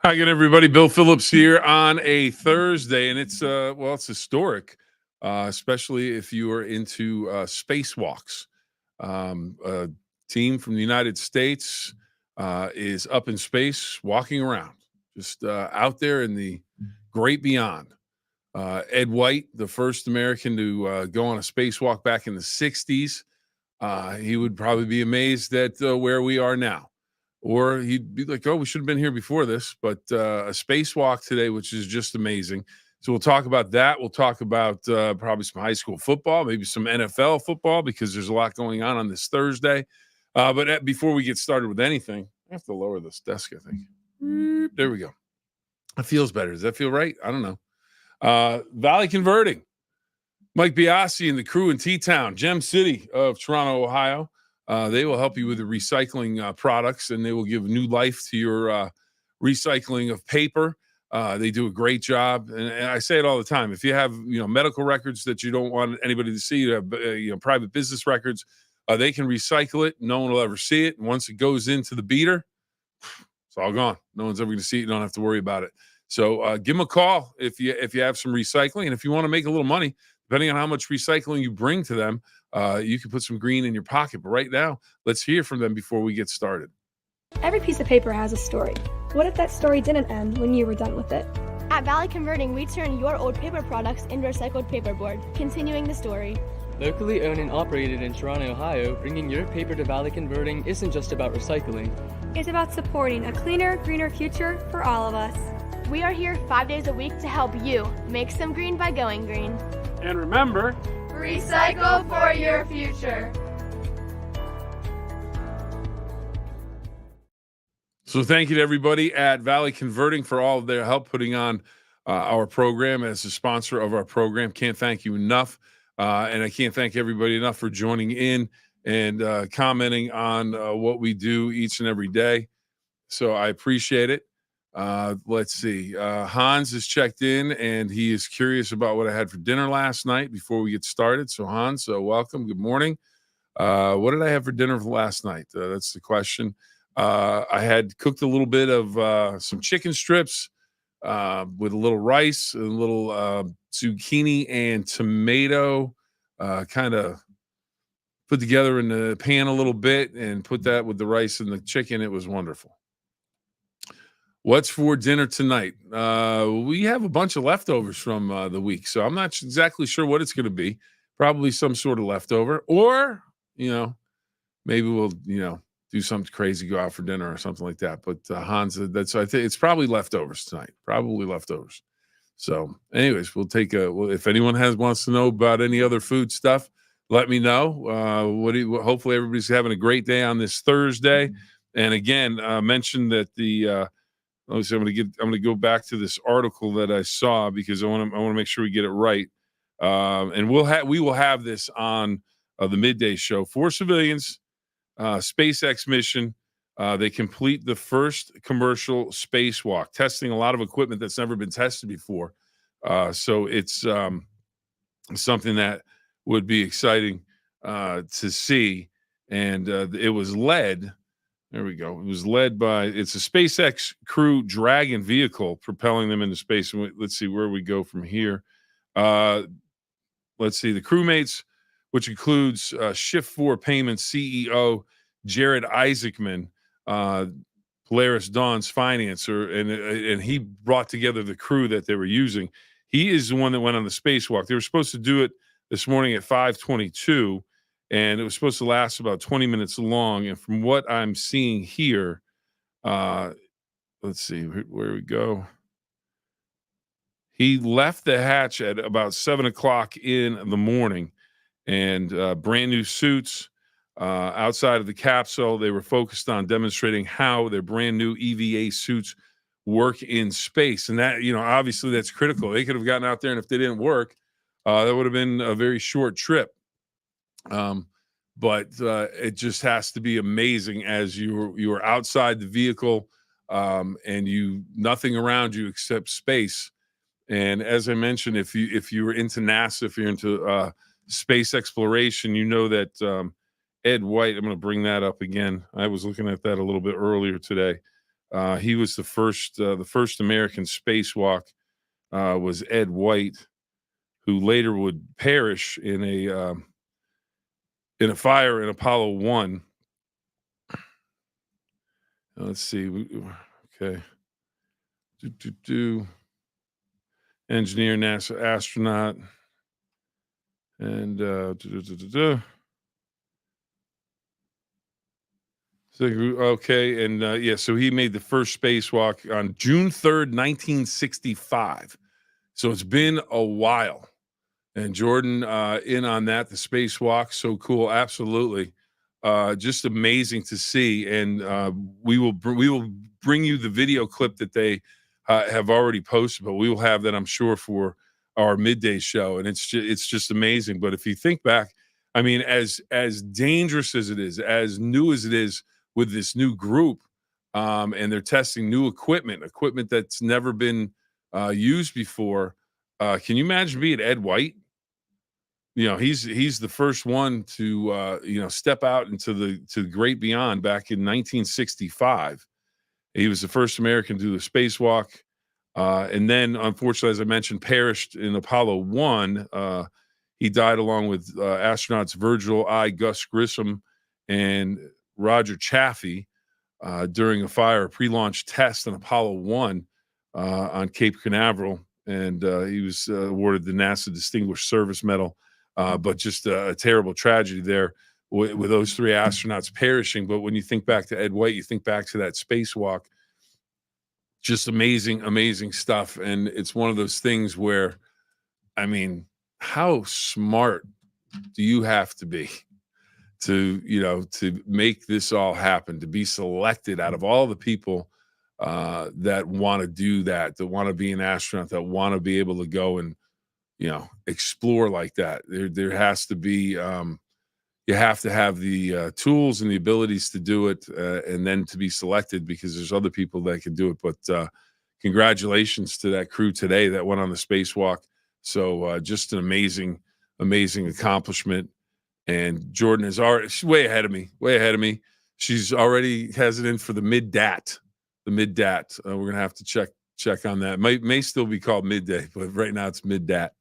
Hi again, everybody. Bill Phillips here on a Thursday, and it's historic, especially if you are into spacewalks. A team from the United States is up in space, walking around, just out there in the great beyond. Ed White, the first American to go on a spacewalk back in the '60s, he would probably be amazed at where we are now. Or he'd be like, oh, we should have been here before this. But a spacewalk today, which is just amazing. So we'll talk about that. We'll talk about probably some high school football, maybe some NFL football, because there's a lot going on this Thursday. But before we get started with anything, I have to lower this desk, I think. There we go. It feels better. Does that feel right? I don't know. Valley Converting. Mike Biasi and the crew in T-Town, Gem City of Toronto, Ohio. They will help you with the recycling products, and they will give new life to your recycling of paper. They do a great job, and I say it all the time. If you have medical records that you don't want anybody to see, you have private business records, they can recycle it. No one will ever see it. And once it goes into the beater, it's all gone. No one's ever going to see it. You don't have to worry about it. So give them a call if you have some recycling, and if you want to make a little money, depending on how much recycling you bring to them, you can put some green in your pocket. But right now, let's hear from them before we get started. Every piece of paper has a story. What if that story didn't end when you were done with it? At Valley Converting, we turn your old paper products into recycled paperboard, continuing the story. Locally owned and operated in Toronto, Ohio, bringing your paper to Valley Converting isn't just about recycling. It's about supporting a cleaner, greener future for all of us. We are here 5 days a week to help you make some green by going green. And remember, recycle for your future. So thank you to everybody at Valley Converting for all of their help putting on our program as a sponsor of our program. Can't thank you enough. And I can't thank everybody enough for joining in and commenting on what we do each and every day. So I appreciate it. Let's see. Hans has checked in, and he is curious about what I had for dinner last night before we get started. So Hans, welcome. Good morning. What did I have for dinner last night? That's the question. I had cooked a little bit of some chicken strips with a little rice, a little zucchini and tomato, kind of put together in the pan a little bit and put that with the rice and the chicken. It was wonderful. What's for dinner tonight? We have a bunch of leftovers from the week, so I'm not exactly sure what it's going to be. Probably some sort of leftover, or maybe we'll do something crazy, go out for dinner or something like that. But Hans, I think it's probably leftovers tonight. Probably leftovers. So, anyways, we'll take if anyone wants to know about any other food stuff, let me know. Hopefully everybody's having a great day on this Thursday. And again, mention that I'm going to go back to this article that I saw because I want to make sure we get it right. And we will have this on the midday show for civilians. SpaceX mission. They complete the first commercial spacewalk, testing a lot of equipment that's never been tested before. So it's something that would be exciting to see. And it was led. There we go. It was led by, it's a SpaceX Crew Dragon vehicle propelling them into space. And let's see where we go from here. Let's see the crewmates, which includes Shift 4 Payments CEO Jared Isaacman, Polaris Dawn's financer, and he brought together the crew that they were using. He is the one that went on the spacewalk. They were supposed to do it this morning at 5:22. And it was supposed to last about 20 minutes long. And from what I'm seeing here, let's see where we go. He left the hatch at about 7 o'clock in the morning, and brand new suits outside of the capsule. They were focused on demonstrating how their brand new EVA suits work in space. And that, obviously that's critical. They could have gotten out there, and if they didn't work, that would have been a very short trip. But it just has to be amazing as you are outside the vehicle, and nothing around you except space. And as I mentioned, if you were into NASA, if you're into space exploration, you know that Ed White. I'm going to bring that up again. I was looking at that a little bit earlier today. He was the first American spacewalk. Was Ed White, who later would perish in a fire in Apollo 1. Let's see. Okay. Engineer, NASA astronaut, and so, okay, and yeah, so he made the first spacewalk on June 3rd, 1965. So it's been a while. And Jordan in on that, the spacewalk, so cool, absolutely, just amazing to see. And we will bring you the video clip that they have already posted, but we will have that, I'm sure, for our midday show. And it's just amazing. But if you think back, I mean, as dangerous as it is, as new as it is with this new group, and they're testing new equipment that's never been used before. Can you imagine being Ed White? You know, he's the first one to step out into the great beyond back in 1965. He was the first American to do the spacewalk, and then unfortunately, as I mentioned, perished in Apollo 1. He died along with astronauts Virgil I. Gus Grissom and Roger Chaffee during a pre-launch test on Apollo 1 on Cape Canaveral, and he was awarded the NASA Distinguished Service Medal. But just a terrible tragedy there with those three astronauts perishing. But when you think back to Ed White, you think back to that spacewalk, just amazing, amazing stuff. And it's one of those things where, I mean, how smart do you have to be to make this all happen, to be selected out of all the people that want to do that want to be an astronaut, that want to be able to go and explore like that. There has to be you have to have the tools and the abilities to do it, and then to be selected, because there's other people that can do it. But congratulations to that crew today that went on the spacewalk. So just an amazing accomplishment. And Jordan is already, she's way ahead of me. She's already has it in for the mid-dat. We're gonna have to check on that. May still be called midday, but right now it's mid-dat.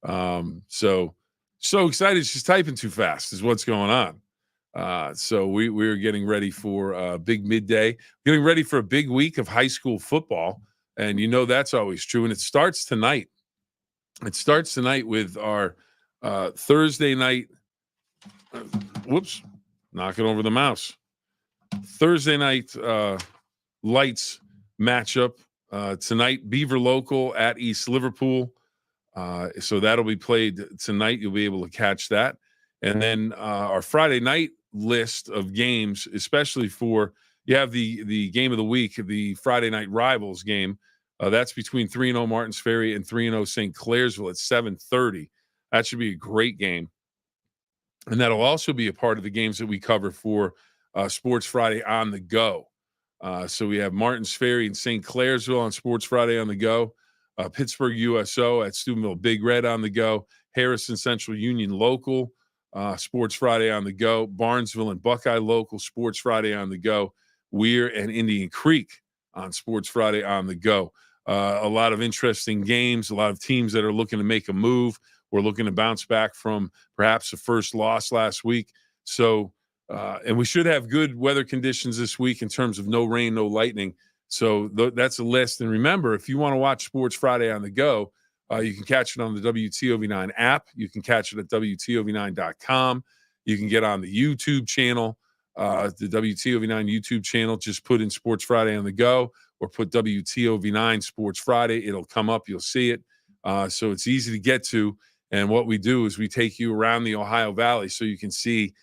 So excited. She's typing too fast is what's going on. So we're getting ready for a big midday, getting ready for a big week of high school football. And that's always true. And it starts tonight. It starts tonight with our Thursday night. Whoops, knocking over the mouse. Thursday night lights matchup tonight. Beaver Local at East Liverpool. So that'll be played tonight. You'll be able to catch that. And then our Friday night list of games, especially you have the game of the week, the Friday night rivals game. That's between 3-0 Martins Ferry and 3-0 St. Clairsville at 7:30. That should be a great game. And that'll also be a part of the games that we cover for Sports Friday on the go. So we have Martins Ferry and St. Clairsville on Sports Friday on the go. Pittsburgh USO at Steubenville Big Red on the go. Harrison Central Union Local, Sports Friday on the go. Barnesville and Buckeye Local, Sports Friday on the go. Weir and Indian Creek on Sports Friday on the go. A lot of interesting games, a lot of teams that are looking to make a move. We're looking to bounce back from perhaps a first loss last week. So, and we should have good weather conditions this week in terms of no rain, no lightning. So that's a list. And remember, if you want to watch Sports Friday on the go, you can catch it on the WTOV9 app. You can catch it at WTOV9.com. You can get on the YouTube channel, the WTOV9 YouTube channel. Just put in Sports Friday on the go or put WTOV9 Sports Friday. It'll come up. You'll see it. So it's easy to get to. And what we do is we take you around the Ohio Valley so you can see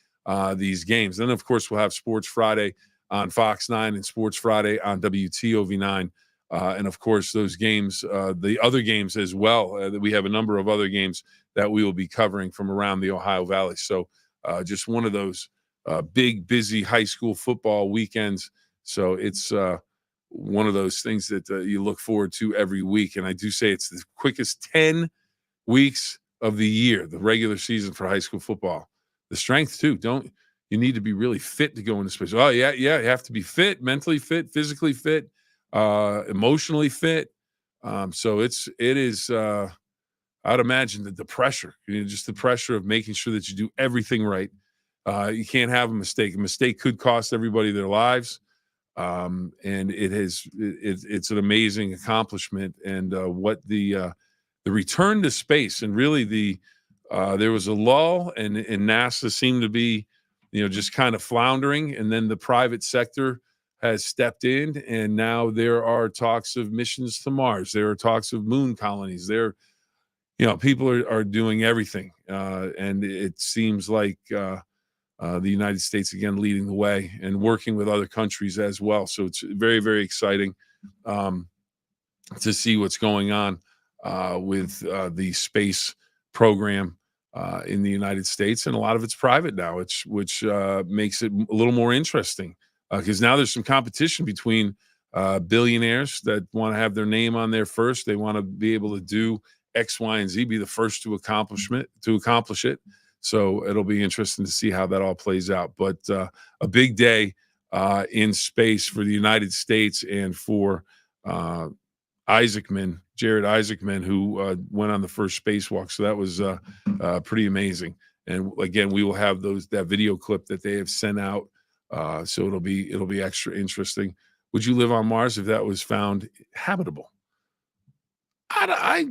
these games. Then, of course, we'll have Sports Friday on Fox 9 and Sports Friday on WTOV9. And, of course, those games, the other games as well. We have a number of other games that we will be covering from around the Ohio Valley. So just one of those big, busy high school football weekends. So it's one of those things that you look forward to every week. And I do say it's the quickest 10 weeks of the year, the regular season for high school football. The strength, too. you need to be really fit to go into space. Oh yeah, you have to be fit, mentally fit, physically fit, emotionally fit. So it is. I'd imagine that the pressure, just the pressure of making sure that you do everything right. You can't have a mistake. A mistake could cost everybody their lives. And it's an amazing accomplishment. And what the return to space, and really there was a lull, and NASA seemed to be, just kind of floundering, and then the private sector has stepped in, and now there are talks of missions to Mars. There are talks of moon colonies. People are doing everything, and it seems like the United States again leading the way and working with other countries as well. So it's very, very exciting to see what's going on with the space program in the United States, and a lot of it's private now, which makes it a little more interesting because now there's some competition between billionaires that want to have their name on there first. They want to be able to do X, Y, and Z, be the first to accomplish it. So it'll be interesting to see how that all plays out. But a big day in space for the United States and for Jared Isaacman, who went on the first spacewalk. So that was pretty amazing. And again, we will have that video clip that they have sent out. So it'll be extra interesting. Would you live on Mars if that was found habitable? I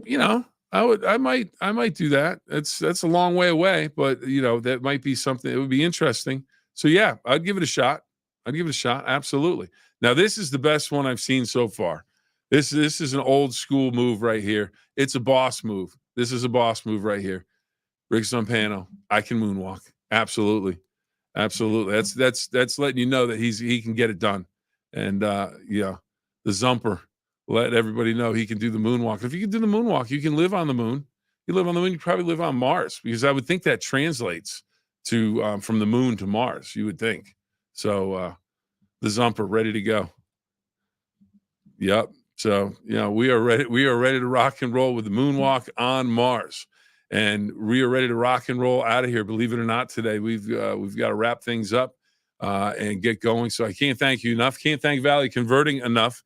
might do that. That's a long way away, but that might be something. It would be interesting. So yeah, I'd give it a shot. Absolutely. Now this is the best one I've seen so far. This is an old school move right here. It's a boss move. This is a boss move right here. Rick Zampano, I can moonwalk. Absolutely. That's letting you know that he can get it done. And the Zumper let everybody know he can do the moonwalk. If you can do the moonwalk, you can live on the moon. You live on the moon, you probably live on Mars, because I would think that translates to from the moon to Mars, you would think. So the Zumper ready to go. Yep. So, we are ready. We are ready to rock and roll with the moonwalk on Mars. And we are ready to rock and roll out of here. Believe it or not, today we've got to wrap things up and get going. So I can't thank you enough. Can't thank Valley Converting enough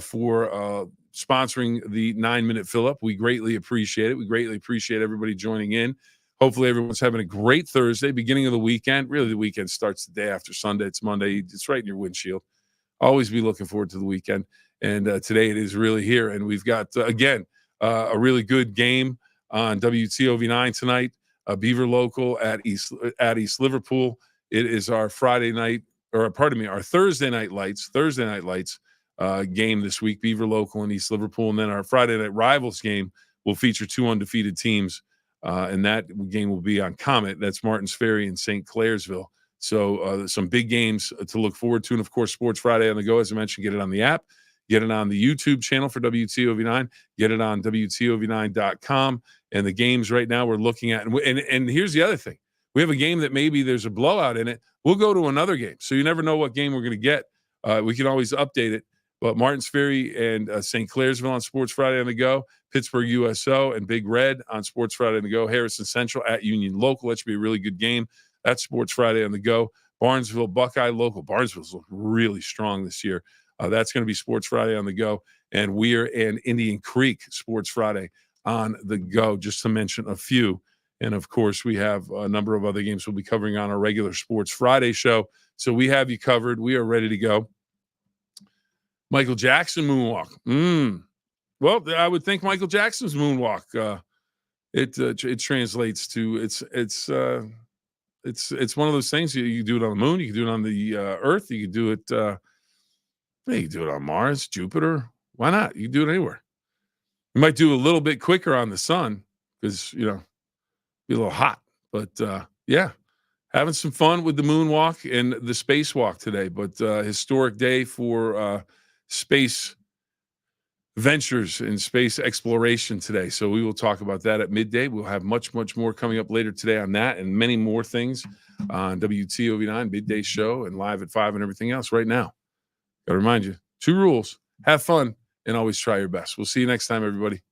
for sponsoring the 9-Minute Phill-Up. We greatly appreciate it. We greatly appreciate everybody joining in. Hopefully everyone's having a great Thursday, beginning of the weekend. Really, the weekend starts the day after Sunday. It's Monday. It's right in your windshield. Always be looking forward to the weekend. And today it is really here. And we've got, again, a really good game on WTOV9 tonight. Beaver Local at East Liverpool. It is our Thursday Night Lights game this week, Beaver Local and East Liverpool. And then our Friday Night Rivals game will feature two undefeated teams. And that game will be on Comet. That's Martins Ferry and St. Clairsville. So some big games to look forward to. And, of course, Sports Friday on the go. As I mentioned, get it on the app. Get it on the YouTube channel for WTOV9. Get it on WTOV9.com. And the games right now we're looking at. And here's the other thing. We have a game that maybe there's a blowout in it. We'll go to another game. So you never know what game we're going to get. We can always update it. But Martins Ferry and St. Clairsville on Sports Friday on the go. Pittsburgh USO and Big Red on Sports Friday on the go. Harrison Central at Union Local. That should be a really good game. That's Sports Friday on the go. Barnesville Buckeye Local. Barnesville's looked really strong this year. That's going to be Sports Friday on the go. And Weir and Indian Creek Sports Friday on the go, just to mention a few. And, of course, we have a number of other games we'll be covering on our regular Sports Friday show. So we have you covered. We are ready to go. Michael Jackson moonwalk. Well, I would think Michael Jackson's moonwalk. It translates to it's one of those things. You can do it on the moon. You can do it on the Earth. You can do it. You can do it on Mars, Jupiter. Why not? You can do it anywhere. You might do a little bit quicker on the sun because be a little hot. But yeah, having some fun with the moonwalk and the spacewalk today. But historic day for space ventures and space exploration today. So we will talk about that at midday. We'll have much, much more coming up later today on that and many more things on WTOV9 midday show and live at 5 and everything else right now. Got to remind you, 2 rules: have fun and always try your best. We'll see you next time, everybody.